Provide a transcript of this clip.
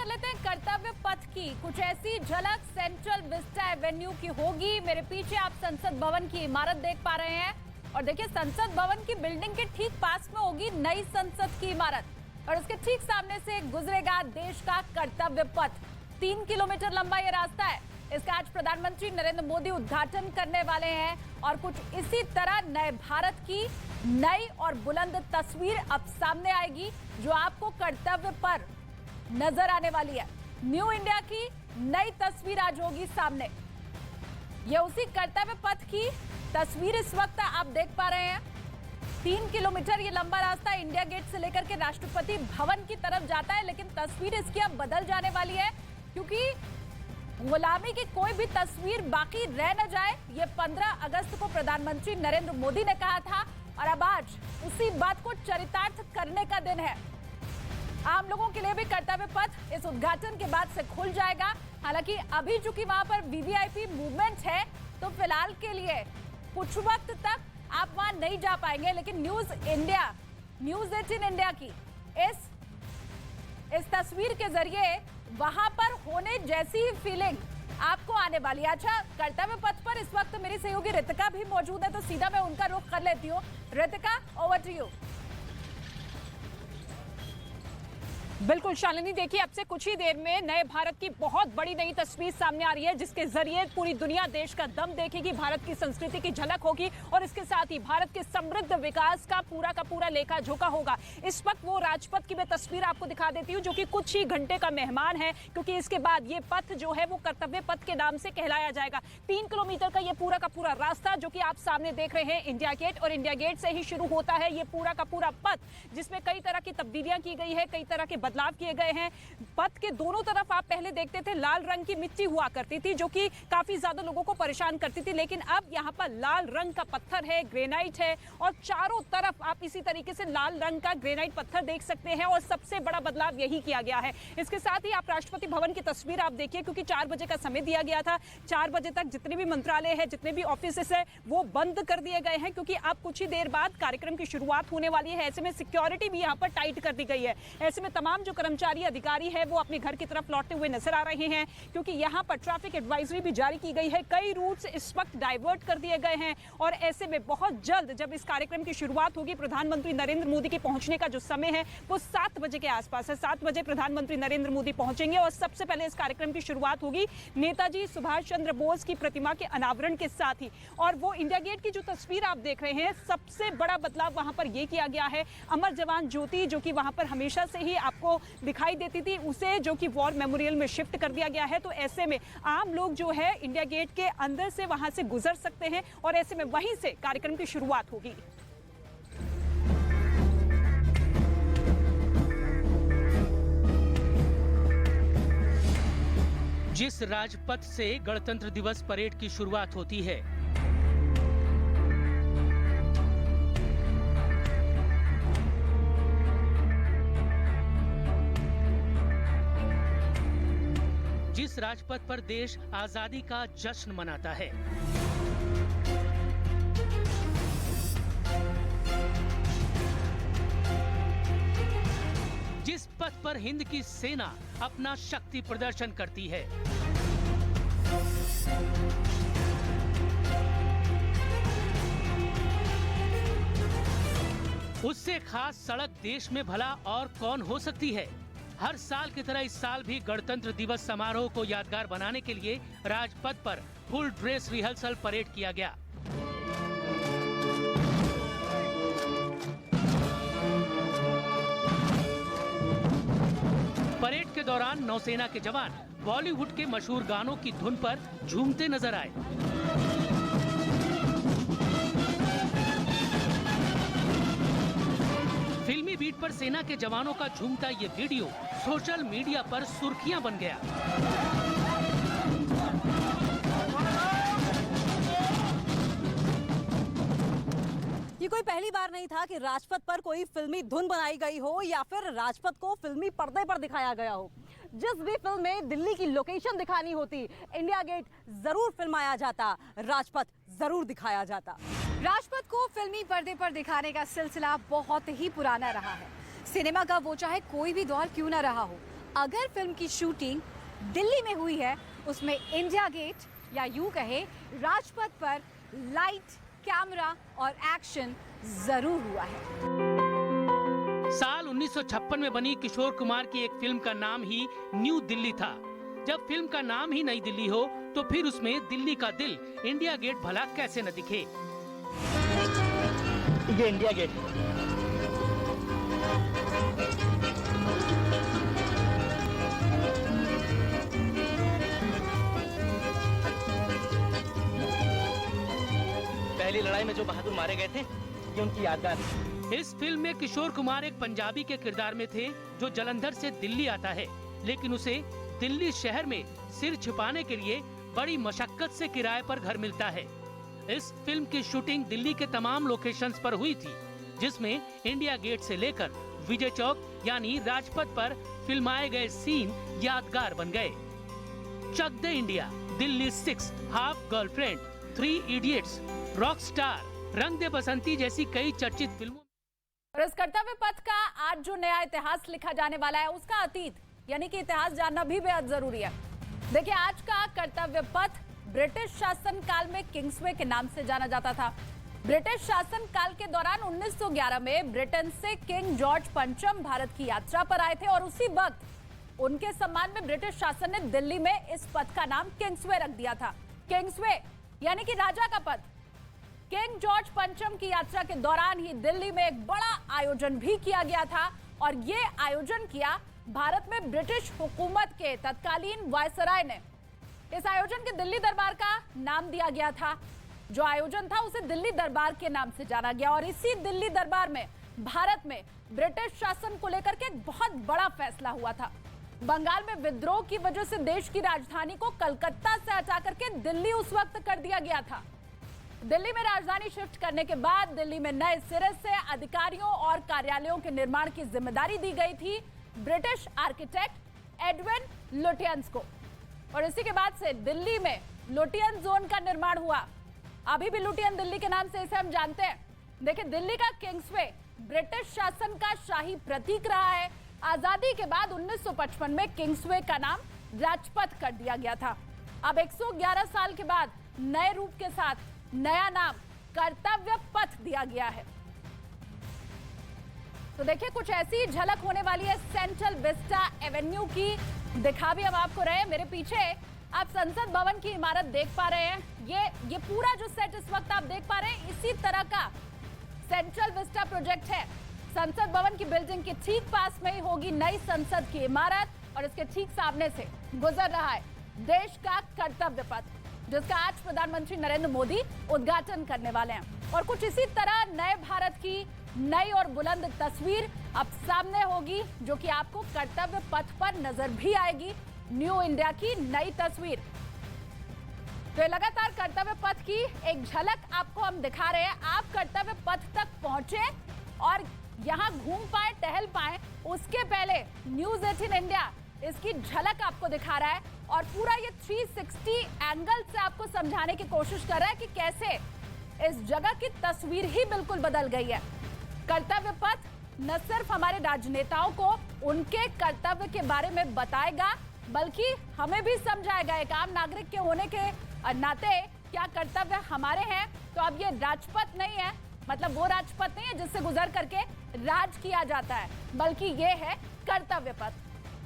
कर लेते हैं कर्तव्य पथ की। कुछ ऐसी झलक सेंट्रल विस्टा एवेन्यू की होगी। मेरे पीछे आप संसद भवन की इमारत देख पा रहे हैं और देखिए संसद भवन की बिल्डिंग के ठीक पास में होगी नई संसद की इमारत और उसके ठीक सामने से गुजरेगा देश का कर्तव्य पथ। 3 किलोमीटर लंबा ये रास्ता है। इसका आज प्रधानमंत्री नरेंद्र मोदी उद्घाटन करने वाले हैं और कुछ इसी तरह नए भारत की नई और बुलंद तस्वीर अब सामने आएगी जो आपको कर्तव्य पर नजर आने वाली है। न्यू इंडिया की नई तस्वीर आज होगी सामने। ये उसी कर्तव्य पथ की तस्वीर इस वक्त आप देख पा रहे हैं। 3 किलोमीटर ये लंबा रास्ता इंडिया गेट से लेकर के राष्ट्रपति भवन की तरफ जाता है, लेकिन तस्वीर इसकी अब बदल जाने वाली है क्योंकि गुलामी की कोई भी तस्वीर बाकी रह न जाए, ये 15 अगस्त को प्रधानमंत्री नरेंद्र मोदी ने कहा था और अब आज उसी बात को चरितार्थ करने का दिन है। आम लोगों के लिए भी कर्तव्य पथ इस उद्घाटन के बाद से खुल जाएगा। हालांकि अभी चूंकि वहां पर वीवीआईपी मूवमेंट है तो फिलहाल के लिए कुछ वक्त तक आप वहां नहीं जा पाएंगे, लेकिन न्यूज 18 इंडिया की इस तस्वीर के जरिए वहां पर होने जैसी फीलिंग आपको आने वाली है। अच्छा, कर्तव्य पथ पर इस वक्त मेरी सहयोगी रितिका भी मौजूद है तो सीधा मैं उनका रुख कर लेती हूँ। Ritika, over to you. बिल्कुल शालिनी, देखिए अब से कुछ ही देर में नए भारत की बहुत बड़ी नई तस्वीर सामने आ रही है जिसके जरिए पूरी दुनिया देश का दम देखेगी, भारत की संस्कृति की झलक होगी और इसके साथ ही भारत के समृद्ध विकास का पूरा लेखा जोखा होगा। इस वक्त वो राजपथ की मैं तस्वीर आपको दिखा देती हूँ जो कि कुछ ही घंटे का मेहमान है क्योंकि इसके बाद ये पथ जो है वो कर्तव्य पथ के नाम से कहलाया जाएगा। 3 किलोमीटर का ये पूरा रास्ता जो कि आप सामने देख रहे हैं इंडिया गेट, और इंडिया गेट से ही शुरू होता है ये पूरा पथ जिसमें कई तरह की तब्दीलियां की गई है, कई तरह के बदलाव किए गए हैं। पथ के दोनों तरफ आप पहले देखते थे लाल रंग की मिट्टी हुआ करती थी जो कि काफी ज्यादा लोगों को परेशान करती थी, लेकिन अब यहाँ पर लाल रंग का पत्थर है, ग्रेनाइट है और चारों तरफ आप इसी तरीके से लाल रंग का ग्रेनाइट पत्थर देख सकते हैं और सबसे बड़ा बदलाव यही किया गया है। इसके साथ ही आप राष्ट्रपति भवन की तस्वीर आप देखिए क्योंकि 4 बजे का समय दिया गया था। 4 बजे तक जितने भी मंत्रालय है, जितने भी ऑफिस है वो बंद कर दिए गए हैं क्योंकि अब कुछ ही देर बाद कार्यक्रम की शुरुआत होने वाली है। ऐसे में सिक्योरिटी भी यहाँ पर टाइट कर दी गई है। ऐसे में तमाम जो कर्मचारी अधिकारी है वो अपने घर की तरफ लौटते हुए नजर आ रहे हैं क्योंकि यहाँ पर ट्रैफिक एडवाइजरी भी जारी की गई है। कई रूट्स इस वक्त डाइवर्ट कर दिए गए हैं और ऐसे में बहुत जल्द जब इस कार्यक्रम की शुरुआत होगी, प्रधानमंत्री नरेंद्र मोदी के पहुंचने का जो समय है वो 7 बजे के आसपास है। 7 बजे प्रधानमंत्री नरेंद्र मोदी पहुंचेंगे और सबसे पहले इस कार्यक्रम की शुरुआत होगी नेताजी सुभाष चंद्र बोस की प्रतिमा के अनावरण के साथ ही। और वो इंडिया गेट की जो तस्वीर आप देख रहे हैं, सबसे बड़ा बदलाव वहां पर यह किया गया है, अमर जवान ज्योति जो कि वहां पर हमेशा से ही आपको दिखाई देती थी उसे जो कि वॉर मेमोरियल में शिफ्ट कर दिया गया है। तो ऐसे में आम लोग जो है इंडिया गेट के अंदर से वहां से गुजर सकते हैं और ऐसे में वहीं से कार्यक्रम की शुरुआत होगी। जिस राजपथ से गणतंत्र दिवस परेड की शुरुआत होती है, जिस राजपथ पर देश आजादी का जश्न मनाता है, जिस पथ पर हिंद की सेना अपना शक्ति प्रदर्शन करती है, उससे खास सड़क देश में भला और कौन हो सकती है। हर साल की तरह इस साल भी गणतंत्र दिवस समारोह को यादगार बनाने के लिए राजपथ पर फुल ड्रेस रिहर्सल परेड किया गया। परेड के दौरान नौसेना के जवान बॉलीवुड के मशहूर गानों की धुन पर झूमते नजर आए। फिल्मी बीट पर सेना के जवानों का झूमता ये वीडियो सोशल मीडिया पर सुर्खियां बन गया। ये कोई पहली बार नहीं था कि राजपथ पर कोई फिल्मी धुन बनाई गई हो या फिर राजपथ को फिल्मी पर्दे पर दिखाया गया हो। जिस भी फिल्म में दिल्ली की लोकेशन दिखानी होती, इंडिया गेट जरूर फिल्माया जाता, राजपथ जरूर दिखाया जाता। राजपथ को फिल्मी पर्दे पर दिखाने का सिलसिला बहुत ही पुराना रहा है। सिनेमा का वो चाहे कोई भी दौर क्यों ना रहा हो, अगर फिल्म की शूटिंग दिल्ली में हुई है, उसमें इंडिया गेट या यूं कहे राजपथ पर लाइट, कैमरा और एक्शन जरूर हुआ है। साल 1956 में बनी किशोर कुमार की एक फिल्म का नाम ही न्यू दिल्ली था। जब फिल्म का नाम ही नई दिल्ली हो तो फिर उसमें दिल्ली का दिल इंडिया गेट भला कैसे न दिखे। ये इंडिया गेट है। पहली लड़ाई में जो बहादुर मारे गए थे, ये उनकी यादगार है। इस फिल्म में किशोर कुमार एक पंजाबी के किरदार में थे जो जलंधर से दिल्ली आता है, लेकिन उसे दिल्ली शहर में सिर छुपाने के लिए बड़ी मशक्कत से किराए पर घर मिलता है। इस फिल्म की शूटिंग दिल्ली के तमाम लोकेशंस पर हुई थी, जिसमें इंडिया गेट से लेकर विजय चौक यानी राजपथ पर फिल्माए गए सीन यादगार बन गए। Chak De India, Delhi 6, half girlfriend, 3 idiots, Rockstar, Rang De बसंती जैसी कई चर्चित फिल्मों। और इस कर्तव्य पथ का आज जो नया इतिहास लिखा जाने वाला है, उसका अतीत यानी कि इतिहास जानना भी बेहद जरूरी है। देखिए, आज का कर्तव्य पथ ब्रिटिश शासन काल में किंग्सवे के नाम से जाना जाता था। ब्रिटिश शासन काल के दौरान 1911 में ब्रिटेन से किंग जॉर्ज पंचम भारत की यात्रा पर आए थे और उसी वक्त उनके सम्मान में ब्रिटिश शासन ने दिल्ली में इस पथ का नाम किंग्सवे रख दिया था। किंग्सवे यानी कि राजा का पथ। किंग जॉर्ज पंचम की यात्रा के दौरान ही दिल्ली में एक बड़ा आयोजन भी किया गया था और ये आयोजन किया भारत में ब्रिटिश हुकूमत के तत्कालीन वायसराय ने। इस आयोजन के दिल्ली दरबार का नाम दिया गया था। जो आयोजन था उसे दिल्ली दरबार के नाम से जाना गया और इसी दिल्ली दरबार में भारत में ब्रिटिश शासन को लेकर के एक बहुत बड़ा फैसला हुआ था। बंगाल में विद्रोह की वजह से देश की राजधानी को कलकत्ता से हटा करके दिल्ली उस वक्त कर दिया गया था। दिल्ली में राजधानी शिफ्ट करने के बाद दिल्ली में नए सिरे से अधिकारियों और कार्यालयों के निर्माण की जिम्मेदारी दी गई थी ब्रिटिश आर्किटेक्ट एडविन लुटियंस को। और इसी के बाद से दिल्ली में लुटियन जोन का निर्माण हुआ। अभी भी लुटियन दिल्ली के नाम से इसे हम जानते हैं। देखिए, दिल्ली का किंग्सवे ब्रिटिश शासन का शाही प्रतीक रहा है। आजादी के बाद 1955 में किंग्सवे का नाम राजपथ कर दिया गया था। अब 111 साल के बाद नए रूप के साथ नया नाम कर्तव्य पथ दिया गया है। तो देखिए, कुछ ऐसी झलक होने वाली है सेंट्रल विस्टा एवेन्यू की। दिखा भी हम आपको रहे हैं। मेरे पीछे आप संसद भवन की इमारत देख पा रहे हैं। ये पूरा जो सेट इस वक्त आप देख पा रहे हैं, इसी तरह का सेंट्रल विस्टा प्रोजेक्ट है। संसद भवन की बिल्डिंग के ठीक पास में ही होगी नई संसद की इमारत और इसके ठीक सामने से गुजर रहा है देश का कर्तव्य पथ, जिसका आज प्रधानमंत्री नरेंद्र मोदी उद्घाटन करने वाले हैं। और कुछ इसी तरह नए भारत की नई और बुलंद तस्वीर अब सामने होगी, जो कि आपको कर्तव्य पथ पर नजर भी आएगी। न्यू इंडिया की नई तस्वीर। तो लगातार कर्तव्य पथ की एक झलक आपको हम दिखा रहे हैं। आप कर्तव्य पथ तक पहुंचे और यहां घूम पाए, टहल पाए, उसके पहले न्यूज़ 18 इंडिया इसकी झलक आपको दिखा रहा है और पूरा ये 360 एंगल से आपको समझाने की कोशिश कर रहा है कि कैसे इस जगह की तस्वीर ही बिल्कुल बदल गई है। कर्तव्य पथ न सिर्फ हमारे राजनेताओं को उनके कर्तव्य के बारे में बताएगा, बल्कि हमें भी समझाएगा एक आम नागरिक के होने के नाते क्या कर्तव्य हमारे हैं। तो अब ये राजपथ नहीं है, मतलब वो राजपथ नहीं है जिससे गुजर करके राज किया जाता है, बल्कि ये है कर्तव्य पथ।